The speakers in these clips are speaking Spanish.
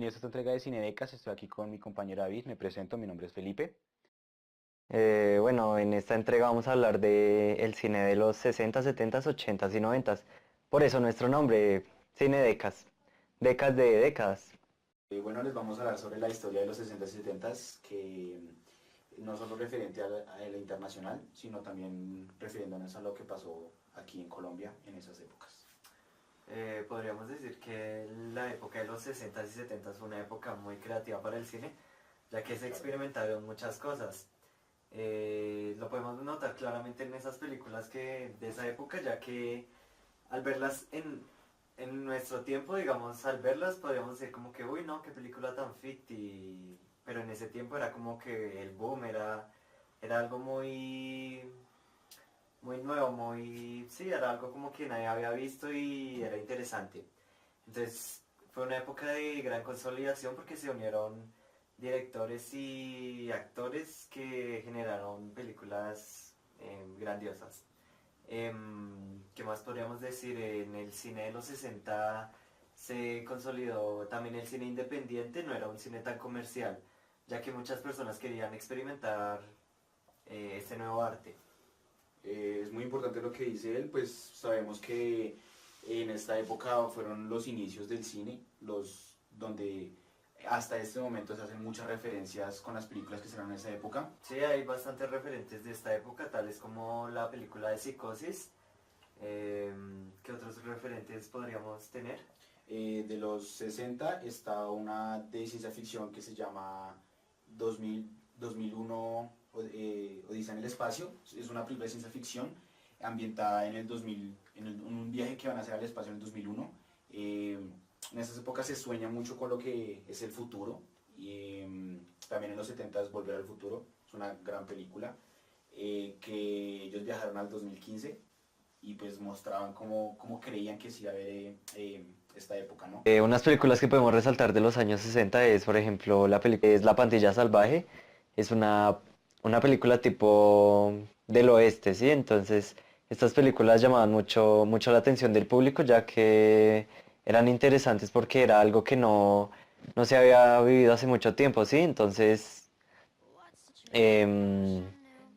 Bienvenidos a esta entrega de Cinedecas. Estoy aquí con mi compañero David. Me presento, mi nombre es Felipe. Bueno, en esta entrega vamos a hablar de el cine de los 60, 70, 80 y 90. Por eso nuestro nombre, Cine Decas. Decas de décadas. Bueno, les vamos a hablar sobre la historia de los 60 y 70, que no solo referente a la internacional, sino también refiriéndonos a lo que pasó aquí en Colombia en esas épocas. Podríamos decir que la época de los 60 y 70 fue una época muy creativa para el cine, ya que se experimentaron muchas cosas. Lo podemos notar claramente en esas películas de esa época, ya que al verlas en nuestro tiempo, digamos, al verlas podríamos decir como que, uy, no, qué película tan ficti. Pero en ese tiempo era como que el boom, era algo muy nuevo, sí, era algo como que nadie había visto y era interesante. Entonces fue una época de gran consolidación porque se unieron directores y actores que generaron películas grandiosas. ¿Qué más podríamos decir? En el cine de los 60 se consolidó también el cine independiente, no era un cine tan comercial, ya que muchas personas querían experimentar este nuevo arte. Es muy importante lo que dice él, pues sabemos que en esta época fueron los inicios del cine, donde hasta este momento se hacen muchas referencias con las películas que se en esa época. Sí, hay bastantes referentes de esta época, tales como la película de Psicosis. ¿Qué otros referentes podríamos tener? De los 60 está una de ciencia ficción que se llama 2001 Odisea en el espacio. Es una película de ciencia ficción ambientada en el 2000, en un viaje que van a hacer al espacio en el 2001. En esas épocas se sueña mucho con lo que es el futuro. También en los 70 es Volver al Futuro, es una gran película que ellos viajaron al 2015 y pues mostraban cómo creían que se iba a ver esta época, ¿no? Unas películas que podemos resaltar de los años 60 es, por ejemplo, la película es La Pandilla Salvaje. Es una película tipo del oeste, ¿sí? Entonces, estas películas llamaban mucho la atención del público, ya que eran interesantes porque era algo que no se había vivido hace mucho tiempo, ¿sí? Entonces, Em,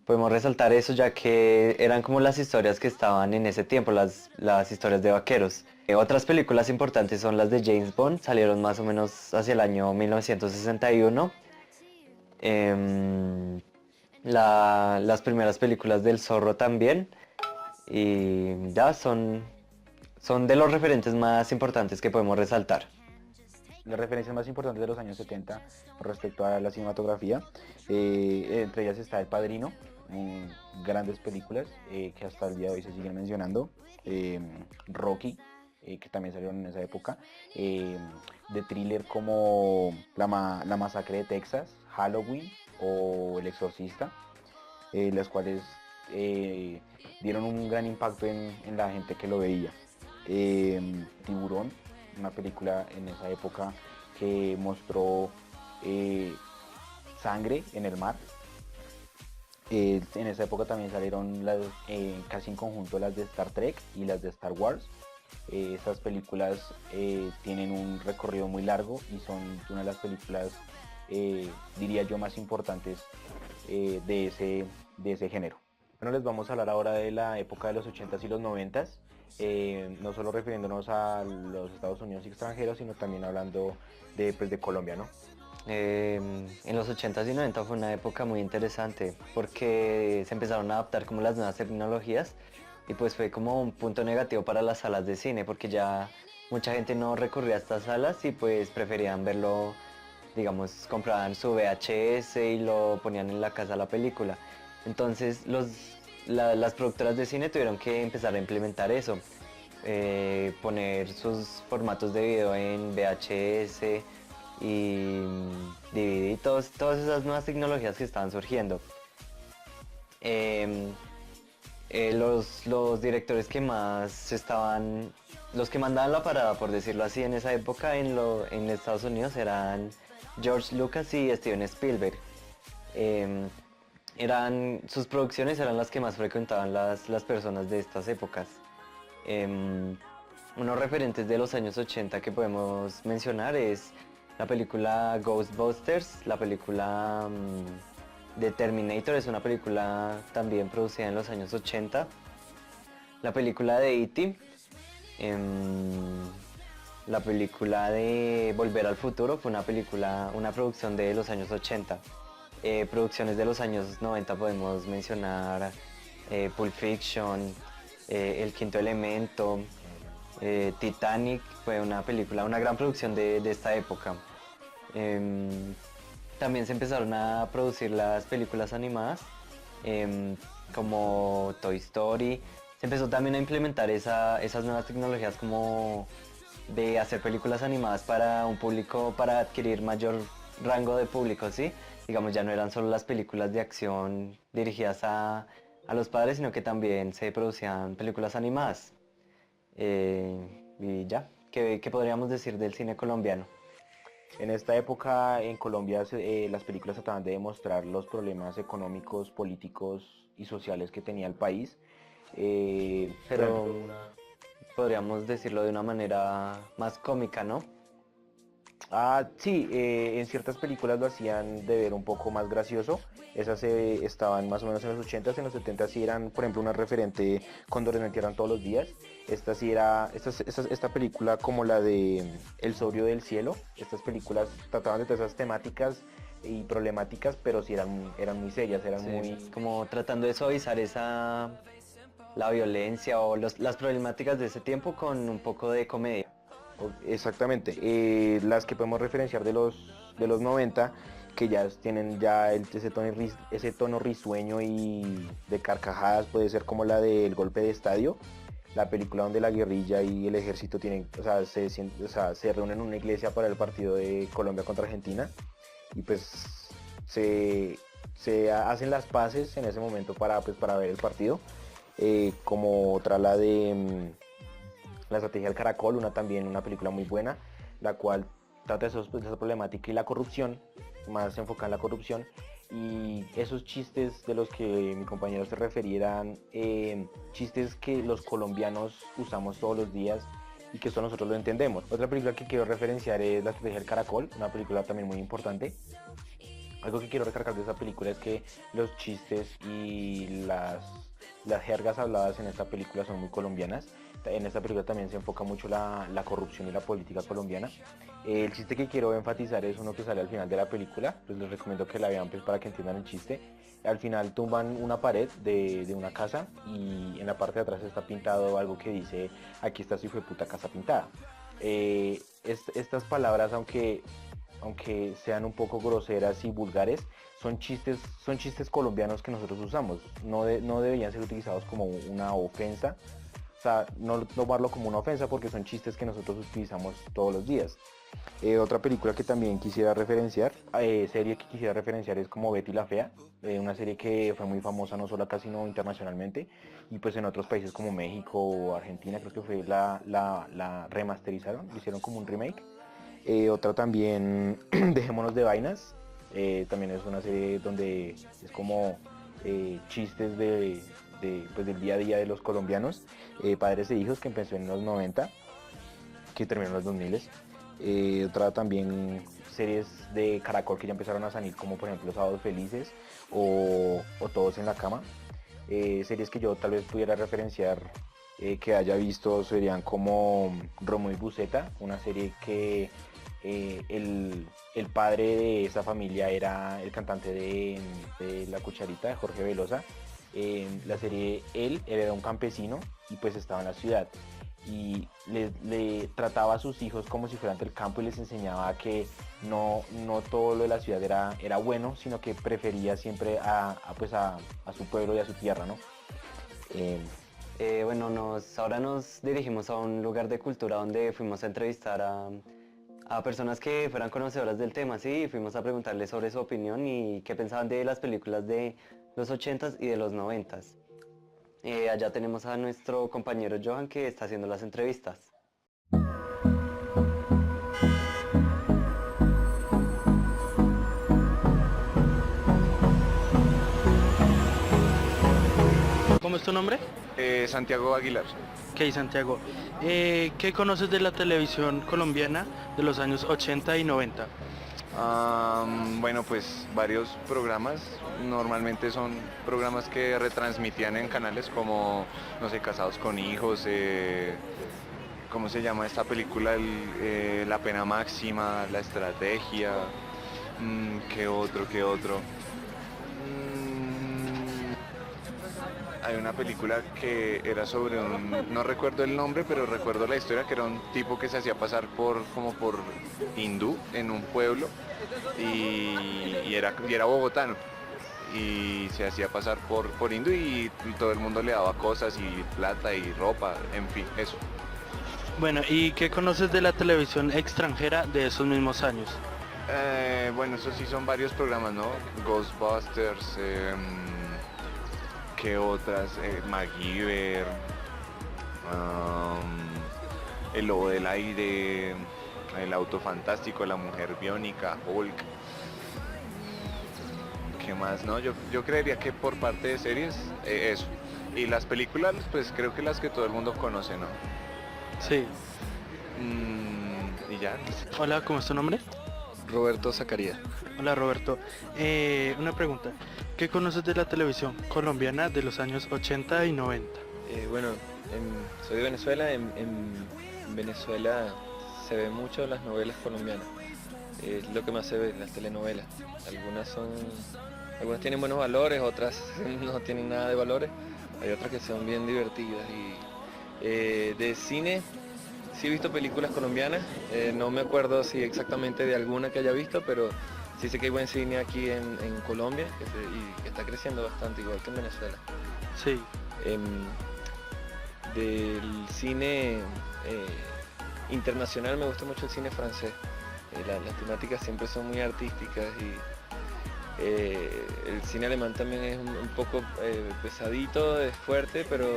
podemos resaltar eso ya que eran como las historias que estaban en ese tiempo, las historias de vaqueros. Otras películas importantes son las de James Bond, salieron más o menos hacia el año 1961. Em, las primeras películas del Zorro también. Y ya son de los referentes más importantes que podemos resaltar. Las referencias más importantes de los años 70 con respecto a la cinematografía, entre ellas está El Padrino, grandes películas que hasta el día de hoy se siguen mencionando, Rocky, que también salieron en esa época, de thriller como la Masacre de Texas, Halloween o El Exorcista, las cuales eh, dieron un gran impacto en la gente que lo veía. Tiburón, una película en esa época que mostró eh, sangre en el mar. En esa época también salieron casi en conjunto las de Star Trek y las de Star Wars. Estas películas tienen un recorrido muy largo y son una de las películas, diría yo, más importantes de ese género. Bueno, les vamos a hablar ahora de la época de los 80s y los 90s, no solo refiriéndonos a los Estados Unidos y extranjeros, sino también hablando pues, de Colombia, ¿no? En los 80s y 90 fue una época muy interesante porque se empezaron a adaptar como las nuevas tecnologías y pues fue como un punto negativo para las salas de cine porque ya mucha gente no recurría a estas salas y pues preferían verlo, digamos, compraban su VHS y lo ponían en la casa la película. Entonces las productoras de cine tuvieron que empezar a implementar eso, poner sus formatos de video en VHS y DVD, todas esas nuevas tecnologías que estaban surgiendo. Em, los directores que más los que mandaban la parada, por decirlo así, en esa época en Estados Unidos eran George Lucas y Steven Spielberg. Em, sus producciones eran las que más frecuentaban las personas de estas épocas. Em, Unos referentes de los años 80 que podemos mencionar es la película Ghostbusters, la película de Terminator, es una película también producida en los años 80, la película de E.T., em, la película de Volver al Futuro fue una producción de los años 80. Producciones de los años 90 podemos mencionar Pulp Fiction, El Quinto Elemento, Titanic fue una película, una gran producción de esta época. Em, También se empezaron a producir las películas animadas, como Toy Story. Se empezó también a implementar esas nuevas tecnologías como de hacer películas animadas para un público, para adquirir mayor rango de público, ¿sí? Digamos, ya no eran solo las películas de acción dirigidas a los padres, sino que también se producían películas animadas. Y ya, ¿qué podríamos decir del cine colombiano? En esta época en Colombia las películas trataban de demostrar los problemas económicos, políticos y sociales que tenía el país. Pero podríamos decirlo de una manera más cómica, ¿no? Sí, en ciertas películas lo hacían de ver un poco más gracioso. Esas estaban más o menos en los 80s, en los 70s sí eran, por ejemplo, una referente Cóndores no entierran todos los días. Esta sí era, esta película como la de El sobrio del cielo. Estas películas trataban de todas esas temáticas y problemáticas, pero sí eran muy serias, eran Sí, muy... como tratando de suavizar la violencia o las problemáticas de ese tiempo con un poco de comedia. Exactamente, las que podemos referenciar de los 90, que ya tienen ya ese tono risueño y de carcajadas, puede ser como la del golpe de estadio, la película donde la guerrilla y el ejército tienen, se reúnen en una iglesia para el partido de Colombia contra Argentina y pues se hacen las paces en ese momento para ver el partido, como otra la de La estrategia del caracol, una película muy buena, la cual trata de esa problemática y la corrupción, más enfocada en la corrupción, y esos chistes de los que mi compañero se refería eran chistes que los colombianos usamos todos los días y que solo nosotros lo entendemos. Otra película que quiero referenciar es La estrategia del caracol, una película también muy importante. Algo que quiero recargar de esa película es que los chistes y las jergas habladas en esta película son muy colombianas. En esta película también se enfoca mucho la corrupción y la política colombiana. El chiste que quiero enfatizar es uno que sale al final de la película, pues les recomiendo que la vean pues, para que entiendan el chiste. Al final tumban una pared de una casa y en la parte de atrás está pintado algo que dice: aquí está su hijo de puta casa pintada. Estas palabras, aunque sean un poco groseras y vulgares, son chistes colombianos que nosotros usamos. No deberían ser utilizados como una ofensa. O sea, no tomarlo como una ofensa porque son chistes que nosotros utilizamos todos los días. Otra película que también quisiera referenciar, serie que quisiera referenciar es como Betty la Fea, una serie que fue muy famosa no solo acá sino internacionalmente y pues en otros países como México o Argentina creo que fue la remasterizaron, hicieron como un remake. Otra también, Dejémonos de vainas, también es una serie donde es como chistes pues, del día a día de los colombianos, padres e hijos, que empezó en los 90, que terminó en los 2000. Otra también series de Caracol que ya empezaron a salir, como por ejemplo Sábados Felices o Todos en la Cama. Series que yo tal vez pudiera referenciar que haya visto serían como Romo y Buceta, una serie que el padre de esa familia era el cantante de La Cucharita, de Jorge Velosa. La serie él era un campesino y pues estaba en la ciudad y le trataba a sus hijos como si fueran del campo y les enseñaba que no todo lo de la ciudad era bueno, sino que prefería siempre a su pueblo y a su tierra, ¿no? Bueno, ahora nos dirigimos a un lugar de cultura donde fuimos a entrevistar a personas que fueran conocedoras del tema, sí, fuimos a preguntarles sobre su opinión y qué pensaban de las películas de los 80s y de los 90s. Allá tenemos a nuestro compañero Johan que está haciendo las entrevistas. ¿Cómo es tu nombre? Santiago Aguilar. Ok, Santiago. ¿Qué conoces de la televisión colombiana de los años 80 y 90? Bueno, pues varios programas, normalmente son programas que retransmitían en canales como, no sé, Casados con Hijos, ¿cómo se llama esta película? La Pena Máxima, La Estrategia, ¿qué otro, qué otro? Hay una película que era sobre no recuerdo el nombre, pero recuerdo la historia, que era un tipo que se hacía pasar como por hindú en un pueblo y era bogotano y se hacía pasar por hindú y todo el mundo le daba cosas y plata y ropa, en fin, eso. Bueno, ¿y qué conoces de la televisión extranjera de esos mismos años? Bueno, eso sí son varios programas, ¿no? Ghostbusters, ¿qué otras? MacGyver, El Lobo del Aire, El Auto Fantástico, La Mujer Biónica, Hulk. ¿Qué más? No, yo creería que por parte de series, eso. Y las películas, pues creo que las que todo el mundo conoce, ¿no? Sí. Y ya. Hola, ¿cómo es tu nombre? Roberto Zacarías. Hola, Roberto. Una pregunta. ¿Qué conoces de la televisión colombiana de los años 80 y 90? Bueno, soy de Venezuela. En Venezuela se ven mucho las novelas colombianas. Es lo que más se ve, las telenovelas. Algunas tienen buenos valores, otras no tienen nada de valores. Hay otras que son bien divertidas. Y de cine, sí he visto películas colombianas. No me acuerdo si exactamente de alguna que haya visto, pero sí sé que hay buen cine aquí en Colombia y que está creciendo bastante, igual que en Venezuela. Sí. Del cine internacional me gusta mucho el cine francés. Las temáticas siempre son muy artísticas y el cine alemán también es un poco pesadito, es fuerte, pero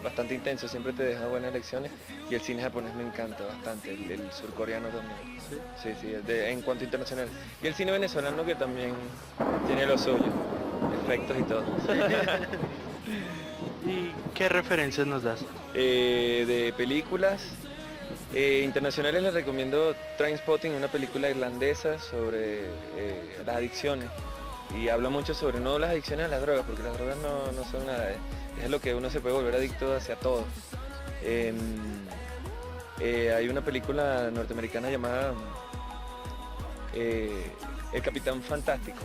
bastante intenso, siempre te deja buenas lecciones. Y el cine japonés me encanta bastante, el surcoreano también. Sí, en cuanto a internacional. Y el cine venezolano, que también tiene lo suyo, efectos y todo. ¿Y qué referencias nos das? De películas internacionales les recomiendo Trainspotting, una película irlandesa sobre las adicciones. Y habla mucho sobre no las adicciones a las drogas, porque las drogas no son nada, es lo que uno se puede volver adicto hacia todo. Hay una película norteamericana llamada El Capitán Fantástico.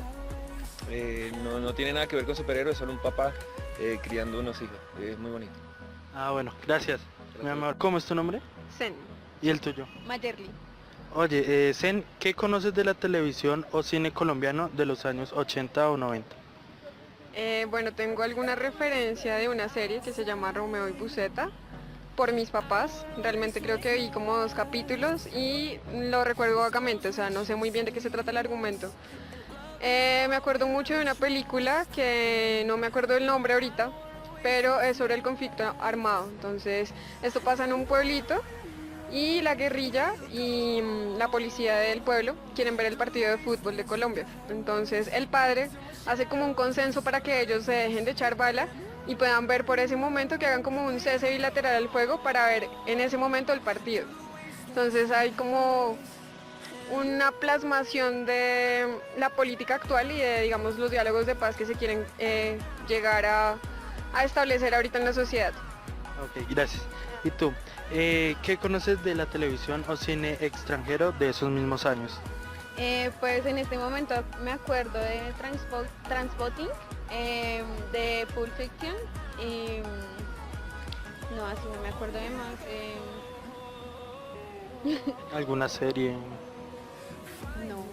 No tiene nada que ver con superhéroes, es solo un papá criando unos hijos. Es muy bonito. Ah, bueno, gracias. Mi amor, ¿cómo es tu nombre? Zen, ¿Y el tuyo? Mayerly. Oye, Zen, ¿qué conoces de la televisión o cine colombiano de los años 80 o 90? Bueno, tengo alguna referencia de una serie que se llama Romeo y Buseta por mis papás. Realmente creo que vi como 2 capítulos y lo recuerdo vagamente, o sea, no sé muy bien de qué se trata el argumento. Me acuerdo mucho de una película que no me acuerdo el nombre ahorita, pero es sobre el conflicto armado. Entonces, esto pasa en un pueblito y la guerrilla y la policía del pueblo quieren ver el partido de fútbol de Colombia. Entonces el padre hace como un consenso para que ellos se dejen de echar bala y puedan ver por ese momento, que hagan como un cese bilateral al fuego para ver en ese momento el partido. Entonces hay como una plasmación de la política actual y de, digamos, los diálogos de paz que se quieren llegar a establecer ahorita en la sociedad. Ok, gracias. ¿Y tú? ¿Qué conoces de la televisión o cine extranjero de esos mismos años? Pues en este momento me acuerdo de Transpotting, de Pulp Fiction y no, así no me acuerdo de más. ¿Alguna serie? No.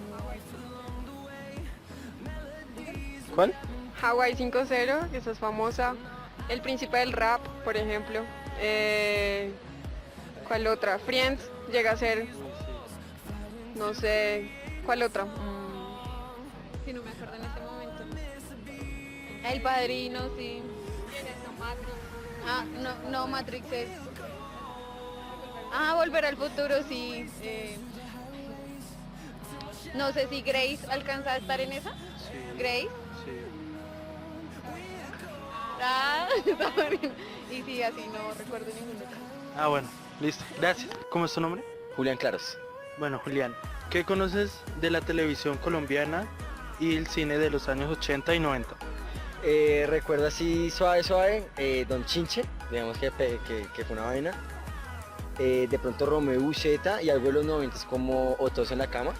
¿Cuál? Hawaii 5-0, esa es famosa. El Príncipe del Rap, por ejemplo. ¿Cuál otra? Friends llega a ser, no sé, ¿cuál otra? Sí, no me acuerdo en este momento. El Padrino, sí. Ah, no, Matrix es. Ah, Volver al Futuro, sí. No sé si Grace alcanza a estar en esa. Sí. Grace. Sí. Ah. Y sí, así no recuerdo ningún otro. Ah, bueno, listo. Gracias. ¿Cómo es tu nombre? Julián Claros. Bueno, Julián, ¿qué conoces de la televisión colombiana y el cine de los años 80 y 90? Recuerdo así suave, Don Chinche, digamos que fue una vaina. De pronto Romeo y Buceta y algo de los 90 como Otos en la cama.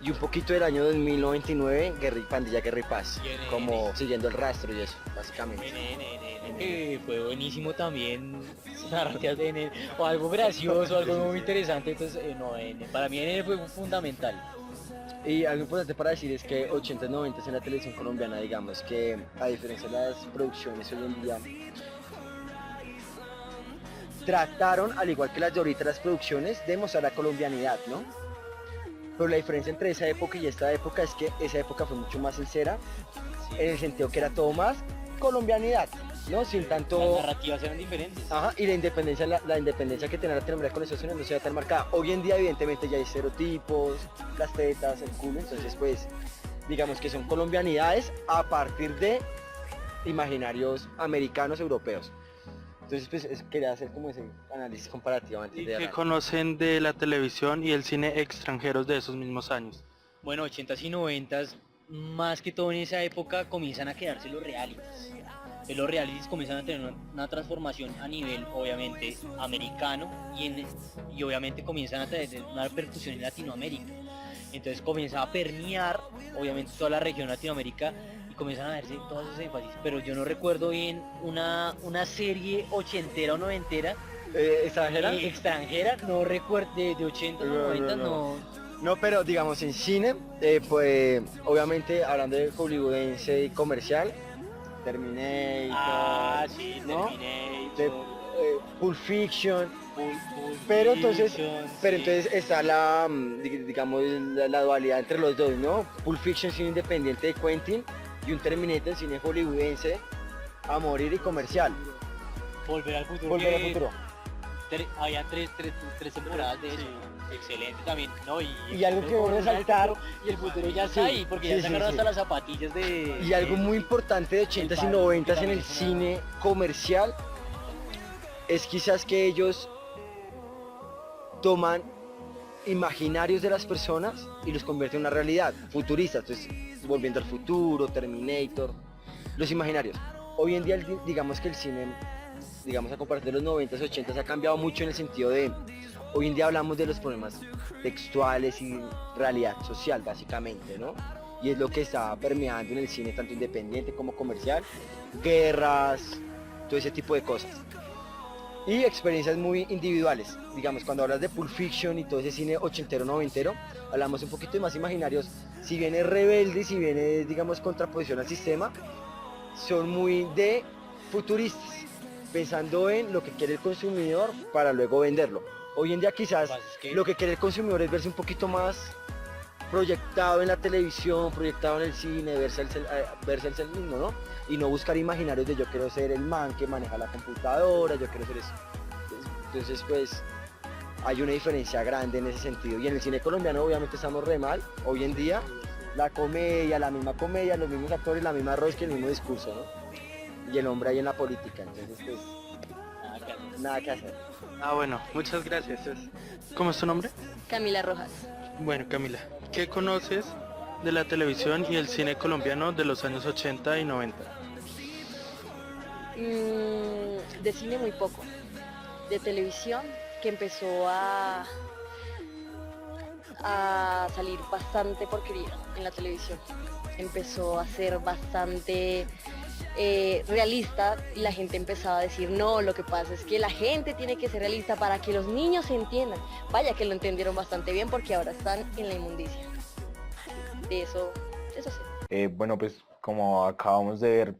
Y un poquito del año 2099, Pandilla Guerra y Paz, como siguiendo el rastro y eso, básicamente. Fue buenísimo también, o algo gracioso, algo muy interesante, entonces para mí NN fue fundamental. Y algo importante para decir es que 80 y 90 en la televisión colombiana, digamos que a diferencia de las producciones hoy en día, trataron, al igual que las de ahorita, las producciones, de mostrar la colombianidad, ¿no? Pero la diferencia entre esa época y esta época es que esa época fue mucho más sincera, en el sentido que era todo más colombianidad, ¿no? Sin tanto... Las narrativas eran diferentes. Ajá, y la independencia que tenía la telenovela con Estados Unidos no se ve tan marcada. Hoy en día evidentemente ya hay estereotipos, las tetas, el culo, entonces pues digamos que son colombianidades a partir de imaginarios americanos, europeos. Entonces pues quería hacer como ese análisis comparativo antes ¿Y de qué hablar. conocen de la televisión y el cine extranjeros de esos mismos años? Bueno, 80s y 90s, más que todo en esa época comienzan a quedarse los realities. Los realities comienzan a tener una transformación a nivel, obviamente, americano y obviamente comienzan a tener una repercusión en Latinoamérica. Entonces comienza a permear, obviamente, toda la región Latinoamérica y comienzan a verse todos esos énfasis. Pero yo no recuerdo bien una serie ochentera o noventera. ¿Extranjera? Extranjera, no recuerdo, de 80 o 90, no. No, pero digamos en cine, pues obviamente hablando de hollywoodense y comercial, Terminator, Sí, ¿no? Terminator. Pulp Fiction, Pulp pero entonces, Fiction, pero sí. entonces está digamos la dualidad entre los dos, ¿no? Pulp Fiction cine independiente de Quentin y un Terminator cine hollywoodense a morir y comercial. Volver al futuro. Volver al futuro. Había tres temporadas de eso. Excelente también, ¿no? Y algo que debo resaltar, y el futuro ya está ahí, porque ya sacaron hasta las zapatillas de... Y algo muy importante de 80s y 90s en el cine comercial es quizás que ellos toman imaginarios de las personas y los convierten en una realidad futurista. Entonces, Volviendo al Futuro, Terminator, los imaginarios. Hoy en día, digamos que el cine, digamos a comparación de los 90s, 80s, ha cambiado mucho en el sentido de, hoy en día hablamos de los problemas textuales y realidad social, básicamente, ¿no? Y es lo que está permeando en el cine, tanto independiente como comercial, guerras, todo ese tipo de cosas. Y experiencias muy individuales. Digamos, cuando hablas de Pulp Fiction y todo ese cine ochentero, noventero, hablamos un poquito de más imaginarios. Si bien es rebelde, si bien es, digamos, contraposición al sistema, son muy de futuristas, pensando en lo que quiere el consumidor para luego venderlo. Hoy en día quizás lo que quiere el consumidor es verse un poquito más proyectado en la televisión, proyectado en el cine, verse el mismo, ¿no? Y no buscar imaginarios de yo quiero ser el man que maneja la computadora, yo quiero ser eso. Entonces pues hay una diferencia grande en ese sentido. Y en el cine colombiano obviamente estamos re mal. Hoy en día la misma comedia, los mismos actores, la misma rosca y el mismo discurso, ¿no? Y el hombre ahí en la política, entonces pues nada que hacer. Ah, bueno, muchas gracias. ¿Cómo es tu nombre? Camila Rojas. Bueno, Camila, ¿qué conoces de la televisión y el cine colombiano de los años 80 y 90? De cine muy poco. De televisión, que empezó a salir bastante porquería en la televisión. Empezó a ser bastante realista y la gente empezaba a decir no, lo que pasa es que la gente tiene que ser realista para que los niños se entiendan. Vaya que lo entendieron bastante bien porque ahora están en la inmundicia. De eso sí. Bueno, pues como acabamos de ver,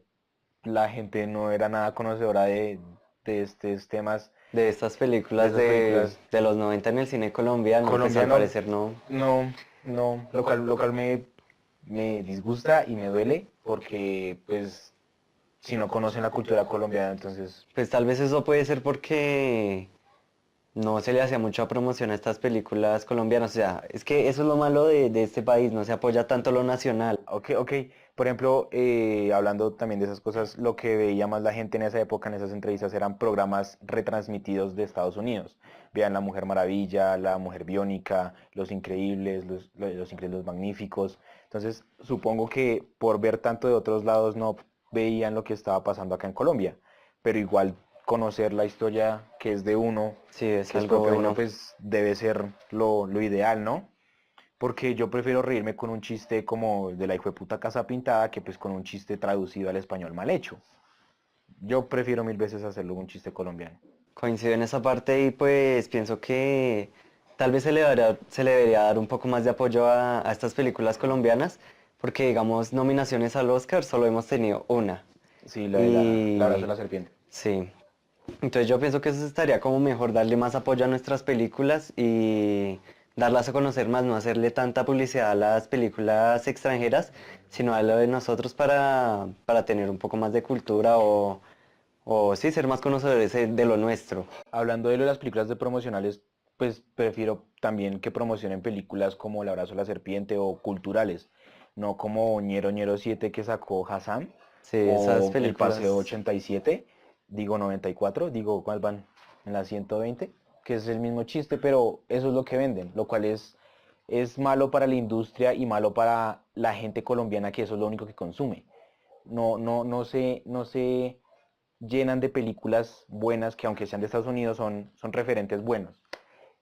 la gente no era nada conocedora de estos temas. De estas películas de los 90 en el cine colombiano, pues al parecer no. No, lo cual me disgusta y me duele porque pues si no conocen la cultura colombiana, entonces... Pues tal vez eso puede ser porque no se le hacía mucha promoción a estas películas colombianas. O sea, es que eso es lo malo de este país, no se apoya tanto lo nacional. Ok, ok. Por ejemplo, hablando también de esas cosas, lo que veía más la gente en esa época, en esas entrevistas, eran programas retransmitidos de Estados Unidos. Vean La Mujer Maravilla, La Mujer Biónica, Los Increíbles, Los Increíbles, los Magníficos. Entonces, supongo que por ver tanto de otros lados no veían lo que estaba pasando acá en Colombia. Pero igual conocer la historia que es de uno, Sí, es que es algo propio de uno, bueno. pues debe ser lo ideal, ¿no? Porque yo prefiero reírme con un chiste como de la hijueputa casa pintada que pues con un chiste traducido al español mal hecho. Yo prefiero mil veces hacerlo un chiste colombiano. Coincido en esa parte y pues pienso que tal vez se le debería dar un poco más de apoyo a estas películas colombianas, porque digamos nominaciones al Oscar solo hemos tenido una. Sí, la de la abrazo de Y la serpiente. sí, entonces yo pienso que eso estaría como mejor darle más apoyo a nuestras películas y darlas a conocer más, no hacerle tanta publicidad a las películas extranjeras, sino a lo de nosotros para tener un poco más de cultura o sí, ser más conocedores de lo nuestro. Hablando de lo de las películas de promocionales, pues prefiero también que promocionen películas como El abrazo de la serpiente o culturales, no como Ñero Ñero 7 que sacó Hassan Sí, esas o El películas. Paseo 87, digo 94, digo ¿cuál van? En la 120, que es el mismo chiste, pero eso es lo que venden, lo cual es malo para la industria y malo para la gente colombiana que eso es lo único que consume. No se llenan de películas buenas que aunque sean de Estados Unidos son referentes buenos.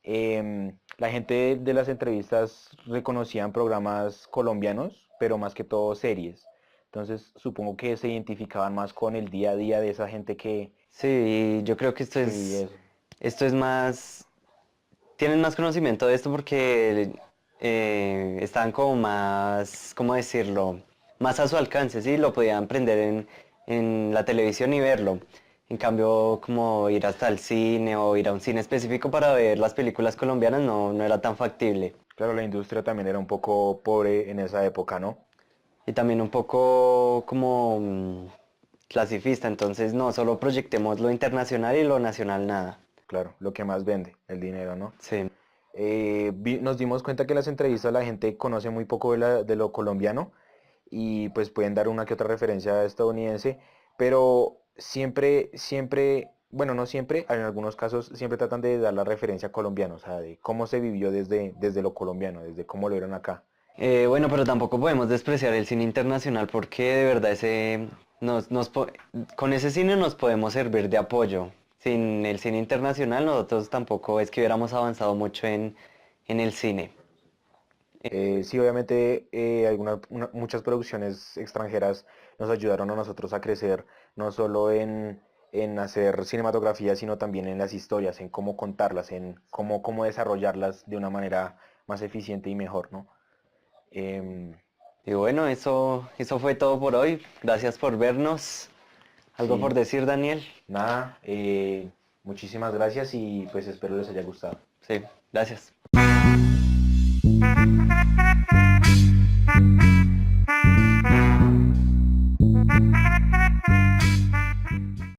La gente de las entrevistas reconocían programas colombianos, pero más que todo series. Entonces supongo que se identificaban más con el día a día de esa gente que Sí, yo creo que vivía eso. esto es más, tienen más conocimiento de esto porque estaban como más, ¿cómo decirlo? Más a su alcance, sí, lo podían prender en la televisión y verlo. En cambio, como ir hasta el cine o ir a un cine específico para ver las películas colombianas no era tan factible. Claro, la industria también era un poco pobre en esa época, ¿no? Y también un poco como clasifista, entonces no, solo proyectemos lo internacional y lo nacional nada. Claro, lo que más vende, el dinero, ¿no? Sí. Nos dimos cuenta que en las entrevistas la gente conoce muy poco de lo colombiano y pues pueden dar una que otra referencia estadounidense, pero siempre, bueno, no siempre, en algunos casos siempre tratan de dar la referencia colombiana, o sea, de cómo se vivió desde lo colombiano, desde cómo lo vieron acá. Bueno, pero tampoco podemos despreciar el cine internacional porque de verdad con ese cine nos podemos servir de apoyo. Sin el cine internacional nosotros tampoco es que hubiéramos avanzado mucho en el cine. Sí, obviamente muchas producciones extranjeras nos ayudaron a nosotros a crecer, no solo en hacer cinematografía, sino también en las historias, en cómo contarlas, en cómo desarrollarlas de una manera más eficiente y mejor, ¿no? Em, Y bueno, eso fue todo por hoy. Gracias por vernos. ¿Algo Sí. por decir, Daniel? Nada, muchísimas gracias y pues espero les haya gustado. Sí, gracias.